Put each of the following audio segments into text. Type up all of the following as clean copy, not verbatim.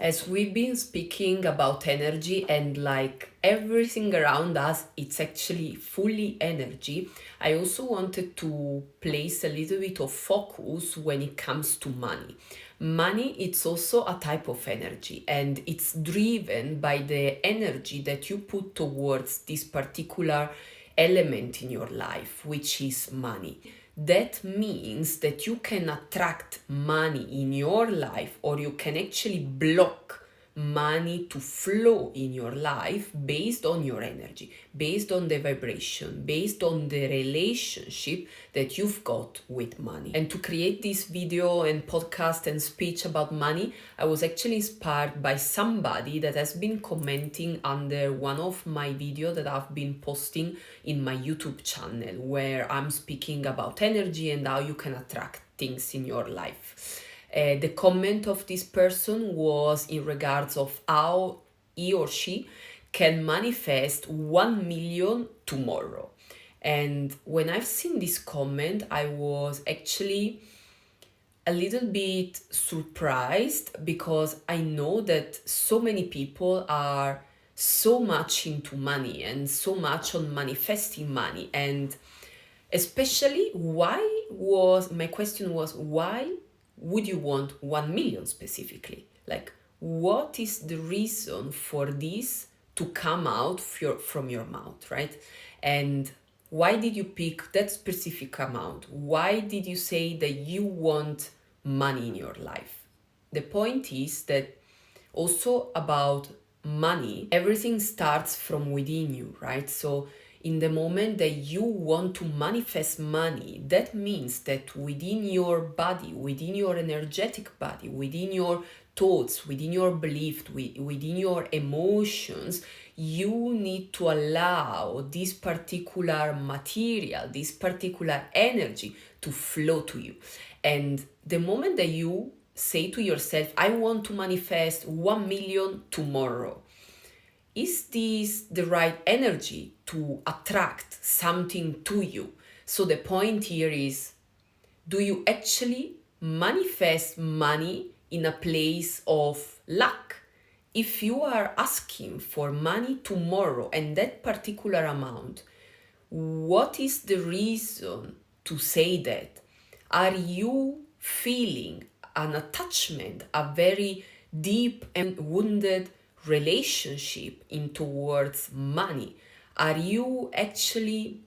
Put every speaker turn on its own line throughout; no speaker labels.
As we've been speaking about energy and like everything around us, it's actually fully energy. I also wanted to place a little bit of focus when it comes to money. Money, it's also a type of energy and it's driven by the energy that you put towards this particular element in your life, which is money. That means that you can attract money in your life, or you can actually block money to flow in your life based on your energy, based on the vibration, based on the relationship that you've got with money. And to create this video and podcast and speech about money, I was actually inspired by somebody that has been commenting under one of my videos that I've been posting in my YouTube channel, where I'm speaking about energy and how you can attract things in your life. The comment of this person was in regards of how he or she can manifest 1 million tomorrow. And when I've seen this comment, I was actually a little bit surprised, because I know that so many people are so much into money and so much on manifesting money. And especially, my question was, why would you want 1 million specifically? Like, what is the reason for this to come out from your mouth, right? And why did you pick that specific amount? Why did you say that you want money in your life? The point is that also about money, everything starts from within you, right? So in the moment that you want to manifest money, that means that within your body, within your energetic body, within your thoughts, within your belief, within your emotions, you need to allow this particular material, this particular energy to flow to you. And the moment that you say to yourself, I want to manifest 1 million tomorrow, is this the right energy to attract something to you? So the point here is, do you actually manifest money in a place of lack? If you are asking for money tomorrow and that particular amount, what is the reason to say that? Are you feeling an attachment, a very deep and wounded relationship in towards money? Are you actually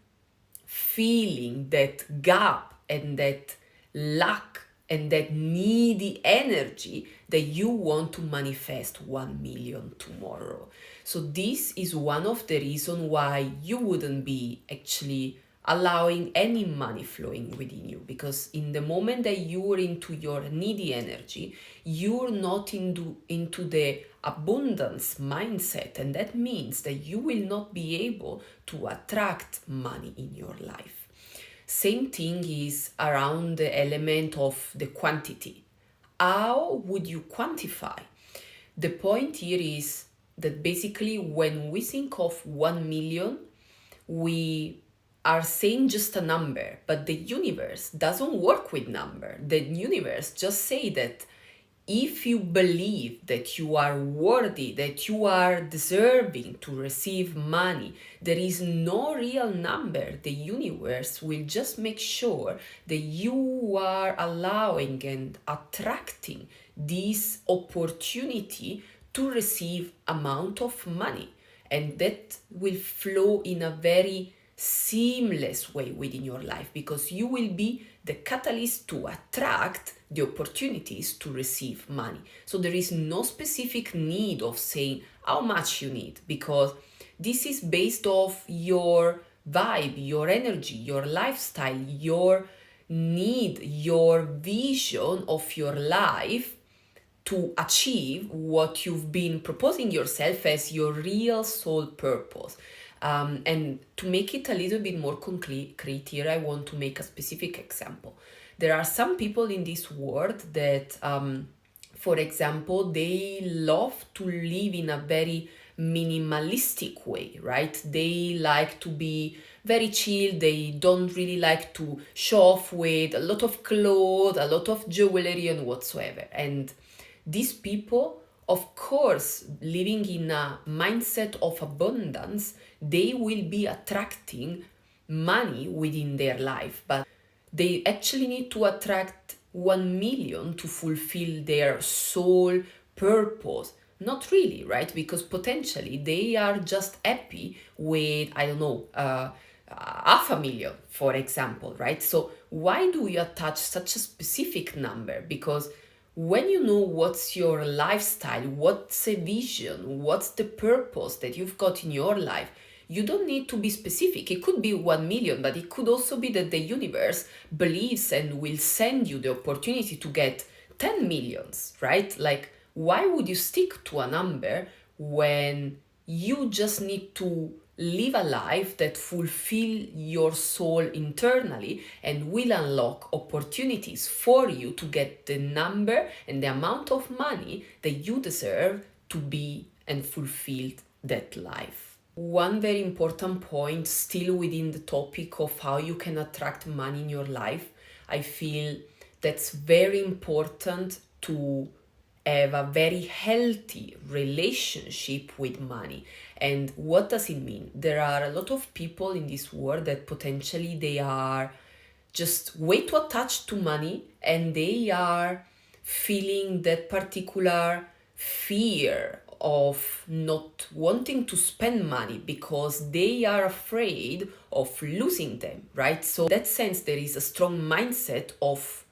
feeling that gap and that lack and that needy energy that you want to manifest 1 million tomorrow? So this is one of the reasons why you wouldn't be actually allowing any money flowing within you, because in the moment that you're into your needy energy, you're not into the abundance mindset, and that means that you will not be able to attract money in your life. Same thing is around the element of the quantity. How would you quantify? The point here is that basically when we think of 1 million, we are saying just a number, but the universe doesn't work with number. The universe just say that if you believe that you are worthy, that you are deserving to receive money, there is no real number. The universe will just make sure that you are allowing and attracting this opportunity to receive amount of money, and that will flow in a very seamless way within your life, because you will be the catalyst to attract the opportunities to receive money. So there is no specific need of saying how much you need, because this is based off your vibe, your energy, your lifestyle, your need, your vision of your life to achieve what you've been proposing yourself as your real soul purpose. And to make it a little bit more concrete here, I want to make a specific example. There are some people in this world that, for example, they love to live in a very minimalistic way, right? They like to be very chill. They don't really like to show off with a lot of clothes, a lot of jewelry and whatsoever. And these people of course, living in a mindset of abundance, they will be attracting money within their life, but they actually need to attract 1 million to fulfill their soul purpose. Not really, right? Because potentially they are just happy with, I don't know, 500,000, for example, right? So why do you attach such a specific number? Because when you know what's your lifestyle, what's a vision, what's the purpose that you've got in your life, you don't need to be specific. It could be 1 million, but it could also be that the universe believes and will send you the opportunity to get 10 millions, right? Like, why would you stick to a number when you just need to live a life that fulfill your soul internally and will unlock opportunities for you to get the number and the amount of money that you deserve to be and fulfill that life. One very important point, still within the topic of how you can attract money in your life, I feel that's very important to have a very healthy relationship with money. And what does it mean? There are a lot of people in this world that potentially they are just way too attached to money, and they are feeling that particular fear of not wanting to spend money because they are afraid of losing them, right? So in that sense, there is a strong mindset of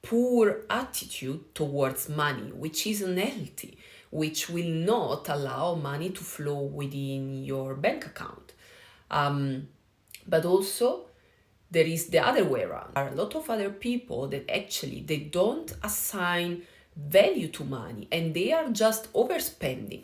poor attitude towards money, which is unhealthy, which will not allow money to flow within your bank account. But also, there is the other way around. There are a lot of other people that actually they don't assign value to money, and they are overspending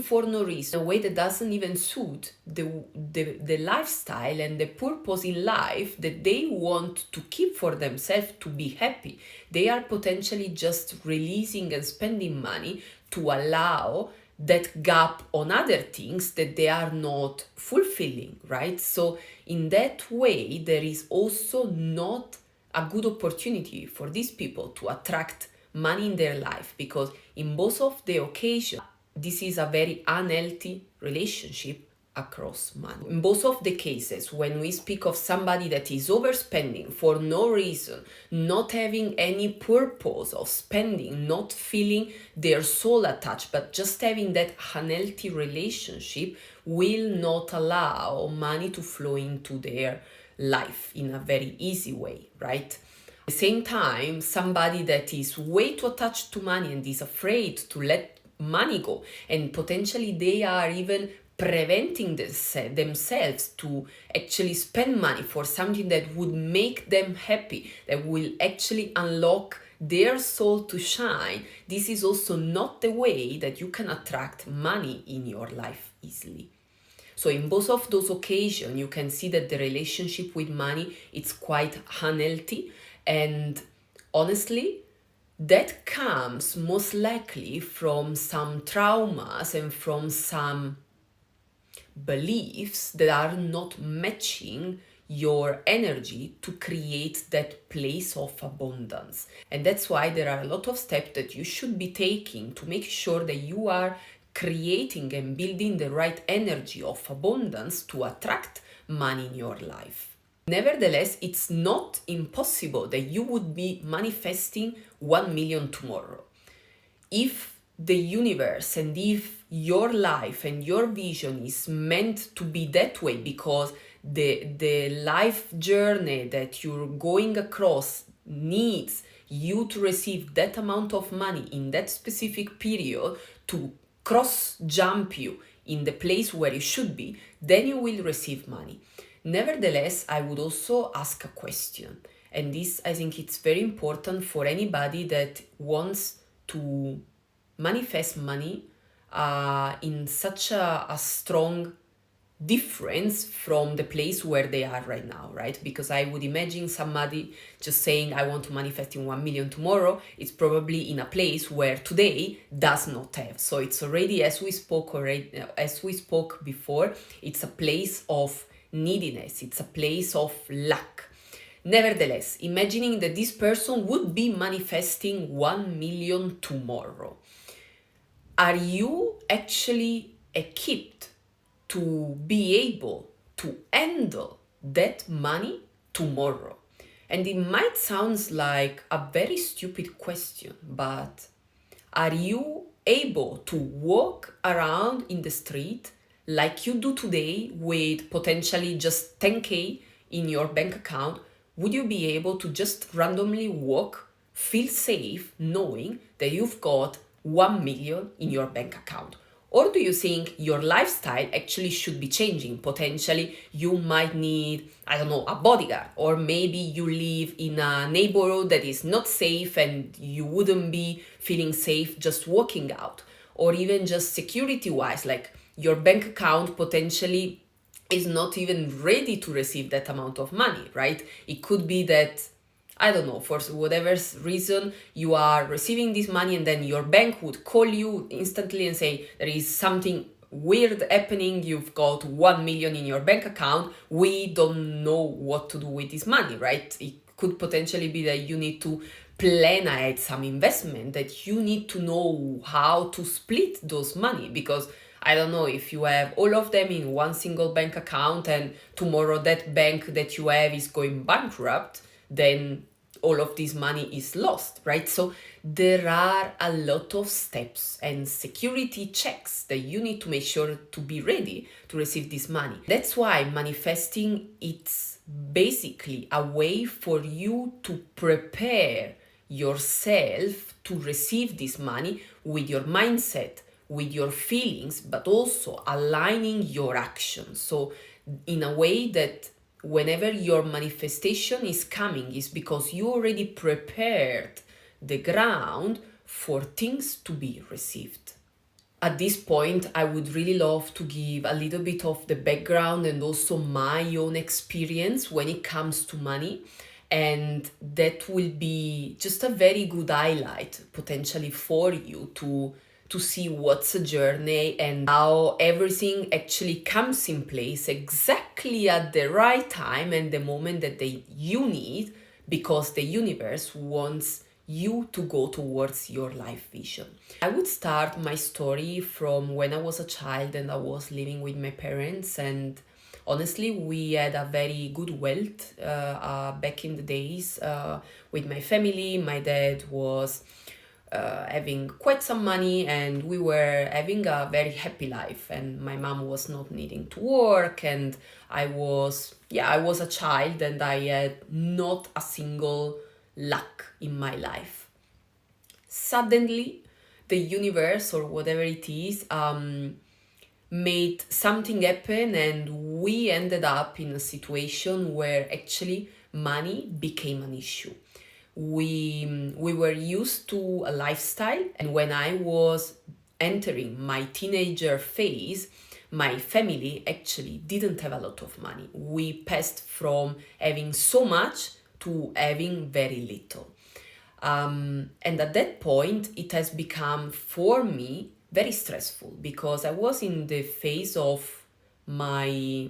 for no reason, in a way that doesn't even suit the lifestyle and the purpose in life that they want to keep for themselves to be happy. They are potentially just releasing and spending money to allow that gap on other things that they are not fulfilling, right? So in that way, there is also not a good opportunity for these people to attract money in their life, because in both of the occasions, this is a very unhealthy relationship across money. In both of the cases, when we speak of somebody that is overspending for no reason, not having any purpose of spending, not feeling their soul attached, but just having that unhealthy relationship, will not allow money to flow into their life in a very easy way, right? At the same time, somebody that is way too attached to money and is afraid to let money go, and potentially they are even preventing themselves to actually spend money for something that would make them happy, that will actually unlock their soul to shine. This is also not the way that you can attract money in your life easily. So in both of those occasions, you can see that the relationship with money is quite unhealthy, and honestly, that comes most likely from some traumas and from some beliefs that are not matching your energy to create that place of abundance. And that's why there are a lot of steps that you should be taking to make sure that you are creating and building the right energy of abundance to attract money in your life. Nevertheless, it's not impossible that you would be manifesting 1 million tomorrow. If the universe and if your life and your vision is meant to be that way, because the life journey that you're going across needs you to receive that amount of money in that specific period to cross jump you in the place where you should be, then you will receive money. Nevertheless, I would also ask a question, and this, I think it's very important for anybody that wants to manifest money in such a strong difference from the place where they are right now, right? Because I would imagine somebody just saying, I want to manifest in 1 million tomorrow, it's probably in a place where today does not have. So it's already, as we spoke before, it's a place of neediness, it's a place of lack. Nevertheless, imagining that this person would be manifesting 1 million tomorrow, are you actually equipped to be able to handle that money tomorrow? And it might sound like a very stupid question, but are you able to walk around in the street like you do today with potentially just 10K in your bank account? Would you be able to just randomly walk, feel safe, knowing that you've got 1 million in your bank account? Or do you think your lifestyle actually should be changing? Potentially, you might need, I don't know, a bodyguard, or maybe you live in a neighborhood that is not safe and you wouldn't be feeling safe just walking out, or even just security wise, like your bank account potentially is not even ready to receive that amount of money, right? It could be that, I don't know, for whatever reason, you are receiving this money and then your bank would call you instantly and say, there is something weird happening, you've got 1 million in your bank account, we don't know what to do with this money, right? It could potentially be that you need to plan ahead some investment, that you need to know how to split those money, because I don't know, if you have all of them in one single bank account and tomorrow that bank that you have is going bankrupt, then all of this money is lost, right? So there are a lot of steps and security checks that you need to make sure to be ready to receive this money. That's why manifesting, it's basically a way for you to prepare yourself to receive this money with your mindset, with your feelings, but also aligning your actions. So in a way that whenever your manifestation is coming, is because you already prepared the ground for things to be received. At this point, I would really love to give a little bit of the background and also my own experience when it comes to money. And that will be just a very good highlight potentially for you to see what's a journey and how everything actually comes in place exactly at the right time and the moment that you need, because the universe wants you to go towards your life vision. I would start my story from when I was a child and I was living with my parents, and honestly, we had a very good wealth back in the days with my family. My dad was having quite some money and we were having a very happy life, and my mom was not needing to work, and I was a child and I had not a single lack in my life. Suddenly, the universe or whatever it is made something happen, and we ended up in a situation where actually money became an issue. We were used to a lifestyle, and when I was entering my teenager phase, my family actually didn't have a lot of money. We passed from having so much to having very little. And at that point, it has become for me very stressful, because I was in the phase of my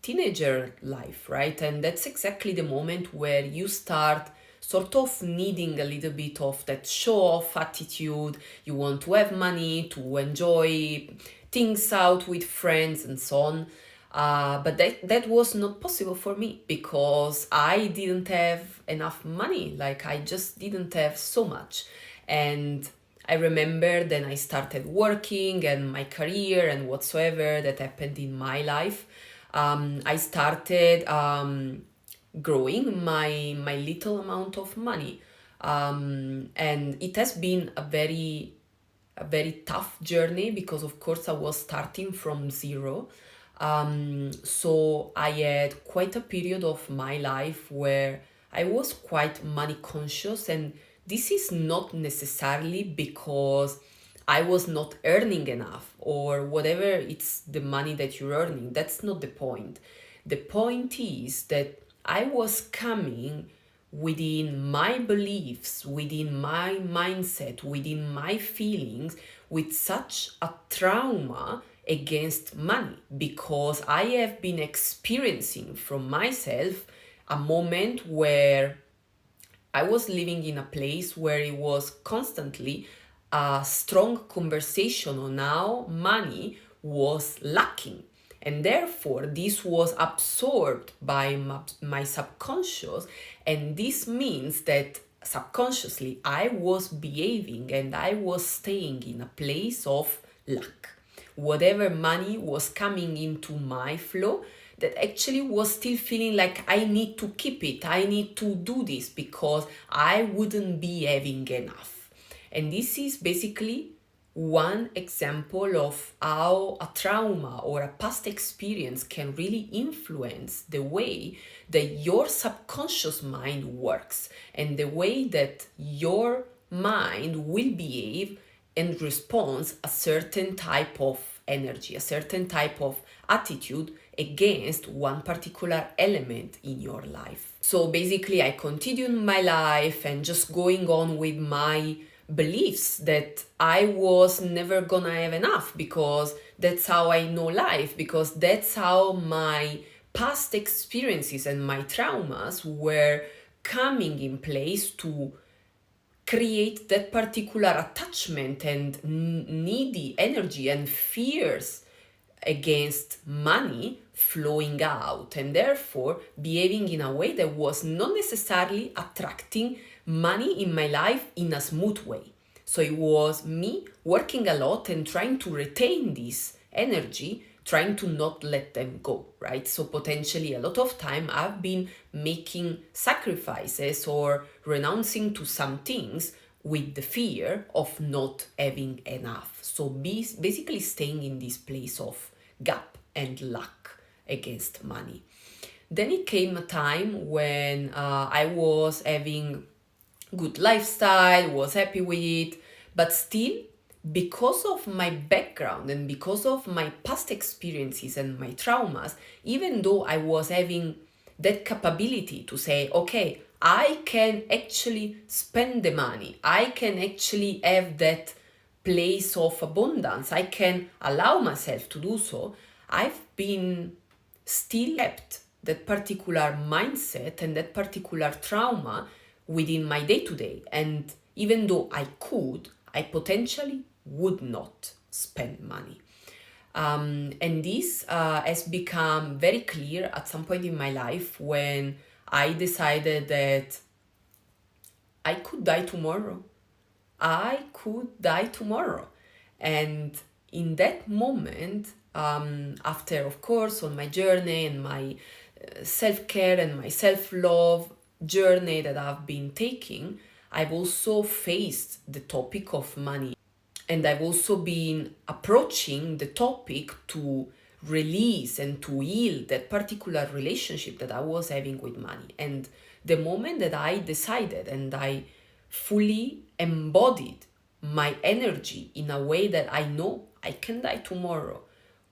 teenager life, right? And that's exactly the moment where you start sort of needing a little bit of that show off attitude. You want to have money to enjoy things out with friends and so on. But that was not possible for me because I didn't have enough money. Like, I just didn't have so much. And I remember then I started working and my career and whatsoever that happened in my life. I started growing my little amount of money. And it has been a very tough journey, because of course I was starting from zero. So I had quite a period of my life where I was quite money conscious, and this is not necessarily because I was not earning enough or whatever. It's the money that you're earning. That's not the point. The point is that I was coming within my beliefs, within my mindset, within my feelings, with such a trauma against money, because I have been experiencing from myself a moment where I was living in a place where it was constantly a strong conversation on how money was lacking. And therefore, this was absorbed by my subconscious. And this means that subconsciously I was behaving and I was staying in a place of lack. Whatever money was coming into my flow, that actually was still feeling like I need to keep it, I need to do this because I wouldn't be having enough. And this is basically one example of how a trauma or a past experience can really influence the way that your subconscious mind works and the way that your mind will behave and responds a certain type of energy, a certain type of attitude against one particular element in your life. So basically, I continued my life and just going on with my beliefs that I was never gonna have enough because that's how I know life, because that's how my past experiences and my traumas were coming in place to create that particular attachment and needy energy and fears against money flowing out, and therefore behaving in a way that was not necessarily attracting money in my life in a smooth way. So it was me working a lot and trying to retain this energy, trying to not let them go, right? So potentially a lot of time I've been making sacrifices or renouncing to some things with the fear of not having enough. So basically staying in this place of gap and lack against money. Then it came a time when I was having good lifestyle, was happy with it, but still, because of my background and because of my past experiences and my traumas, even though I was having that capability to say, okay, I can actually spend the money, I can actually have that place of abundance, I can allow myself to do so, I've been still kept that particular mindset and that particular trauma within my day-to-day. And even though I could, I potentially would not spend money. And this has become very clear at some point in my life when I decided that I could die tomorrow. I could die tomorrow. And in that moment, after, of course, on my journey and my self-care and my self-love journey that I've been taking, I've also faced the topic of money. And I've also been approaching the topic to release and to heal that particular relationship that I was having with money. And the moment that I decided and I fully embodied my energy in a way that I know I can die tomorrow,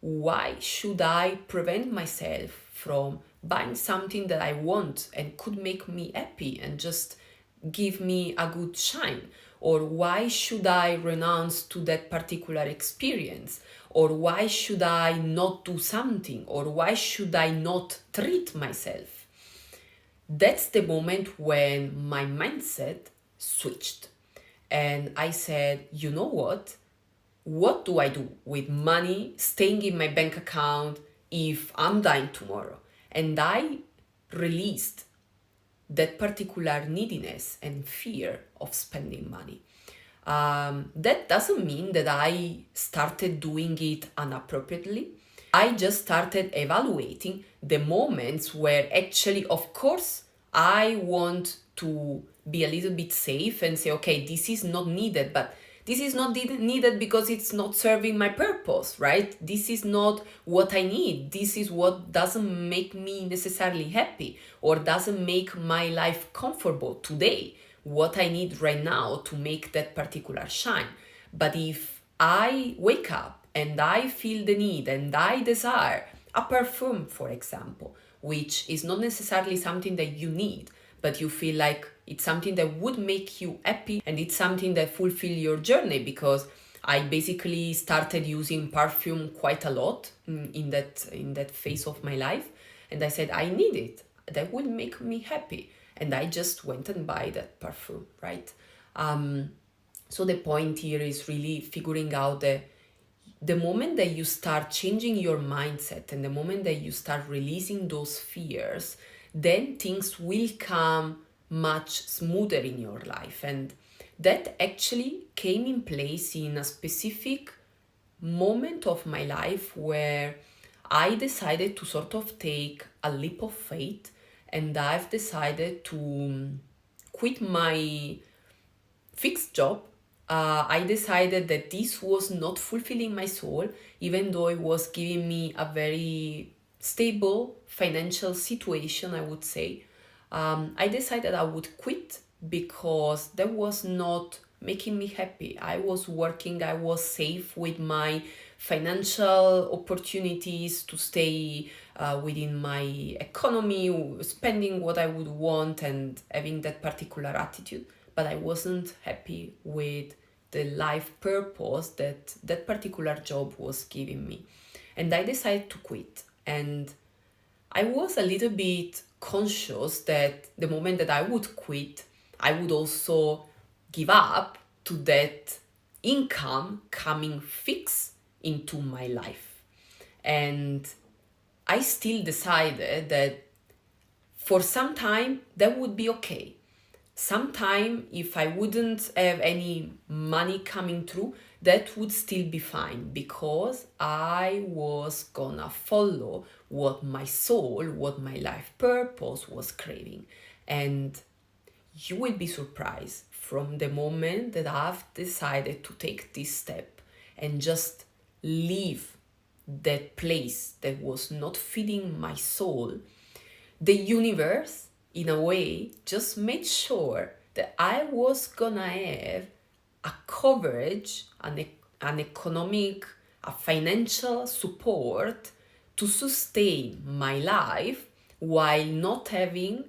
why should I prevent myself from buying something that I want and could make me happy and just give me a good shine? Or why should I renounce to that particular experience? Or why should I not do something? Or why should I not treat myself? That's the moment when my mindset switched. And I said, you know what? What do I do with money staying in my bank account if I'm dying tomorrow? And I released that particular neediness and fear of spending money. That doesn't mean that I started doing it inappropriately. I just started evaluating the moments where actually, of course, I want to be a little bit safe and say, okay, this is not needed, but this is not needed because it's not serving my purpose, right? This is not what I need. This is what doesn't make me necessarily happy or doesn't make my life comfortable today, what I need right now to make that particular shine. But if I wake up and I feel the need and I desire a perfume, for example, which is not necessarily something that you need, but you feel like it's something that would make you happy and it's something that fulfill your journey, because I basically started using perfume quite a lot in that phase of my life, and I said I need it, that will make me happy, and I just went and buy that perfume, right? So the point here is really figuring out the moment that you start changing your mindset and the moment that you start releasing those fears, then things will come much smoother in your life. And that actually came in place in a specific moment of my life where I decided to sort of take a leap of faith, and I've decided to quit my fixed job. I decided that this was not fulfilling my soul, even though it was giving me a very stable financial situation, I would say. I decided I would quit because that was not making me happy. I was working, I was safe with my financial opportunities to stay within my economy, spending what I would want and having that particular attitude. But I wasn't happy with the life purpose that that particular job was giving me. And I decided to quit. And I was a little bit conscious that the moment that I would quit, I would also give up to that income coming fixed into my life. And I still decided that for some time that would be okay. Sometime if I wouldn't have any money coming through, that would still be fine because I was gonna follow what my soul, what my life purpose was craving. And you will be surprised from the moment that I've decided to take this step and just leave that place that was not feeding my soul. The universe, in a way, just made sure that I was gonna have a coverage, an economic, a financial support to sustain my life while not having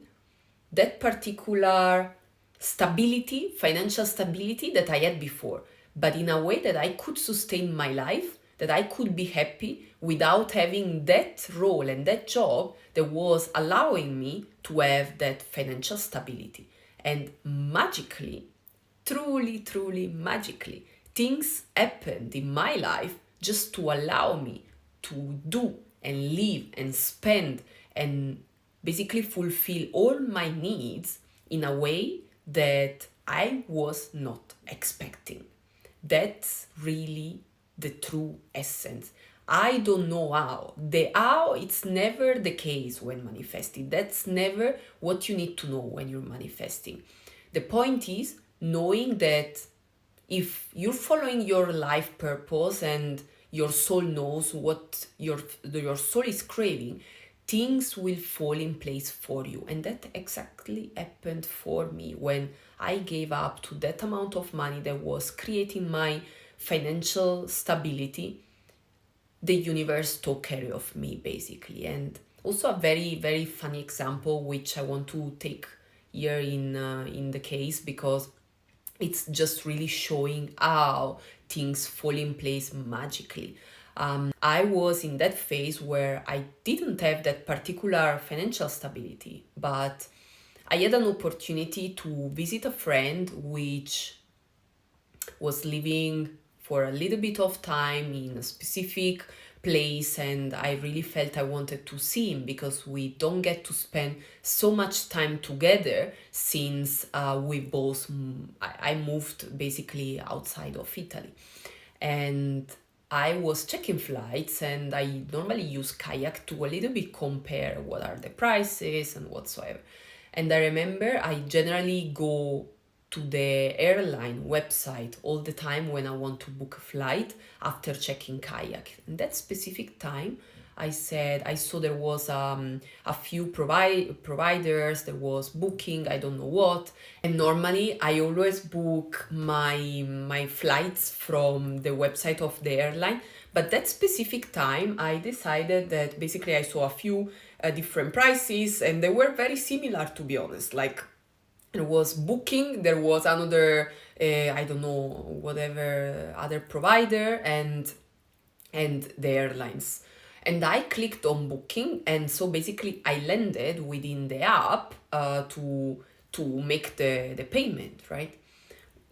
that particular stability, financial stability that I had before, but in a way that I could sustain my life, that I could be happy without having that role and that job that was allowing me to have that financial stability. And magically, truly, truly magically, things happened in my life just to allow me to do and live and spend and basically fulfill all my needs in a way that I was not expecting. That's really the true essence. I don't know how. The how, it's never the case when manifesting. That's never what you need to know when you're manifesting. The point is knowing that if you're following your life purpose and your soul knows what your soul is craving, things will fall in place for you. And that exactly happened for me when I gave up to that amount of money that was creating my financial stability. The universe took care of me basically. And also a very very funny example which I want to take here in the case because it's just really showing how things fall in place magically. I was in that phase where I didn't have that particular financial stability, but I had an opportunity to visit a friend which was living for a little bit of time in a specific place, and I really felt I wanted to see him because we don't get to spend so much time together since we both I moved basically outside of Italy. And I was checking flights, and I normally use Kayak to a little bit compare what are the prices and whatsoever. And I remember I generally go to the airline website all the time when I want to book a flight after checking Kayak. And that specific time, I saw there was a few providers, there was booking, I don't know what. And normally I always book my flights from the website of the airline. But that specific time, I decided that basically I saw a few different prices and they were very similar, to be honest. Like there was booking, there was another I don't know, whatever other provider, and the airlines. And I clicked on booking, and so basically I landed within the app to make the payment, right?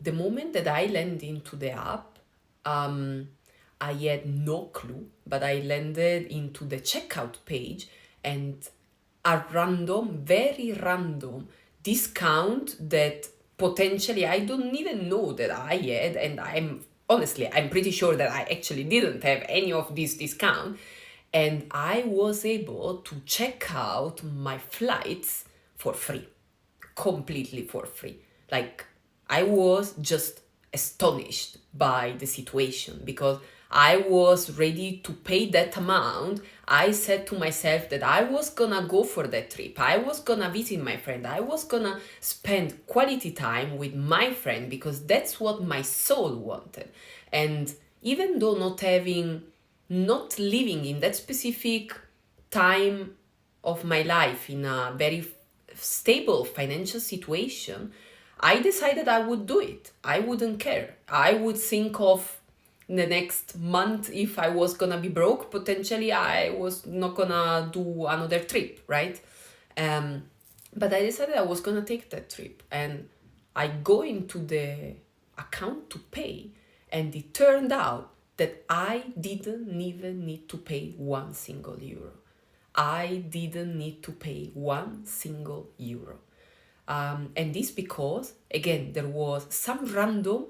the moment that I landed into the app, I had no clue, but I landed into the checkout page, and a random, very random discount that potentially I don't even know that I had, and I'm pretty sure that I actually didn't have any of this discount, and I was able to check out my flights for free, completely for free. Like, I was just astonished by the situation because I was ready to pay that amount. I said to myself that I was gonna go for that trip. I was gonna visit my friend. I was gonna spend quality time with my friend because that's what my soul wanted. And even though not living in that specific time of my life in a very stable financial situation, I decided I would do it. I wouldn't care. I would think of the next month if I was gonna be broke. Potentially, I was not gonna do another trip, right? But I decided I was gonna take that trip, and I go into the account to pay, and it turned out that I didn't even need to pay 1 single euro. I didn't need to pay 1 single euro. And this because, again, there was some random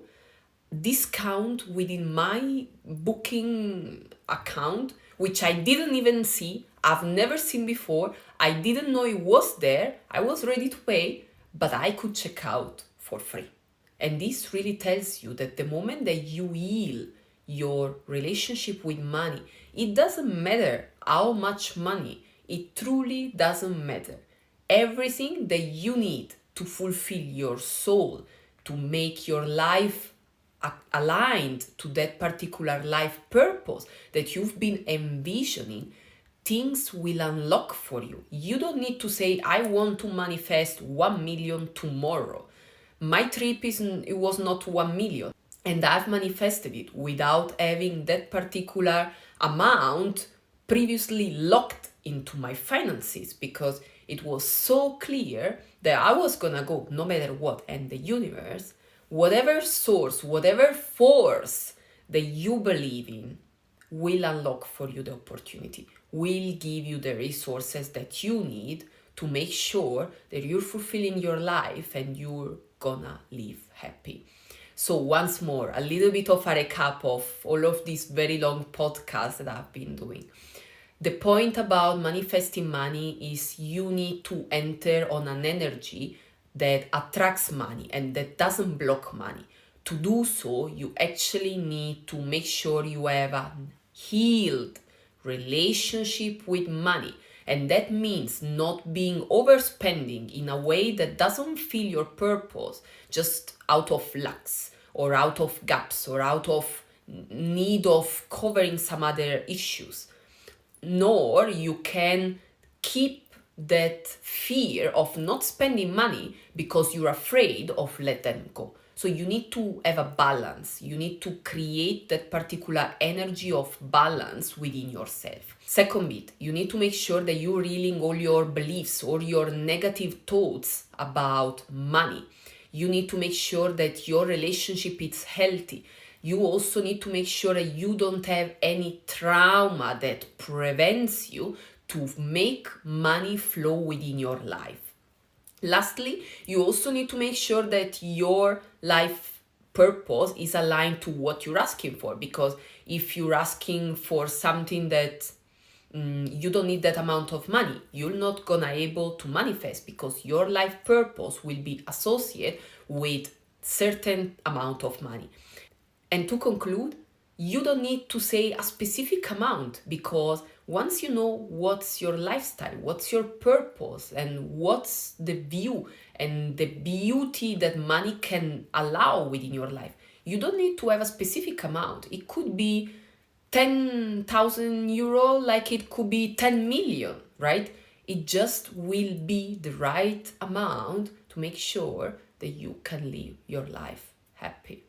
discount within my booking account, which I didn't even see. I've never seen before. I didn't know it was there. I was ready to pay, but I could check out for free. And this really tells you that the moment that you heal your relationship with money, it doesn't matter how much money, it truly doesn't matter. Everything that you need to fulfill your soul, to make your life aligned to that particular life purpose that you've been envisioning, things will unlock for you. You don't need to say, I want to manifest 1 million tomorrow. My trip it was not 1 million, and I've manifested it without having that particular amount previously locked into my finances, because it was so clear that I was gonna go no matter what. And the universe, whatever source, whatever force that you believe in, will unlock for you the opportunity, will give you the resources that you need to make sure that you're fulfilling your life and you're gonna live happy. So once more, a little bit of a recap of all of these very long podcasts that I've been doing. The point about manifesting money is you need to enter on an energy that attracts money and that doesn't block money. To do so, you actually need to make sure you have a healed relationship with money. And that means not being overspending in a way that doesn't fill your purpose, just out of lux or out of gaps or out of need of covering some other issues. Nor you can keep that fear of not spending money because you're afraid of let them go. So you need to have a balance. You need to create that particular energy of balance within yourself. Second bit, you need to make sure that you're healing all your beliefs or your negative thoughts about money. You need to make sure that your relationship is healthy. You also need to make sure that you don't have any trauma that prevents you to make money flow within your life. Lastly, you also need to make sure that your life purpose is aligned to what you're asking for, because if you're asking for something that you don't need that amount of money, you're not gonna able to manifest, because your life purpose will be associated with certain amount of money. And to conclude, you don't need to say a specific amount, because once you know what's your lifestyle, what's your purpose, and what's the view and the beauty that money can allow within your life, you don't need to have a specific amount. It could be 10,000 euro, like it could be 10 million, right? It just will be the right amount to make sure that you can live your life happy.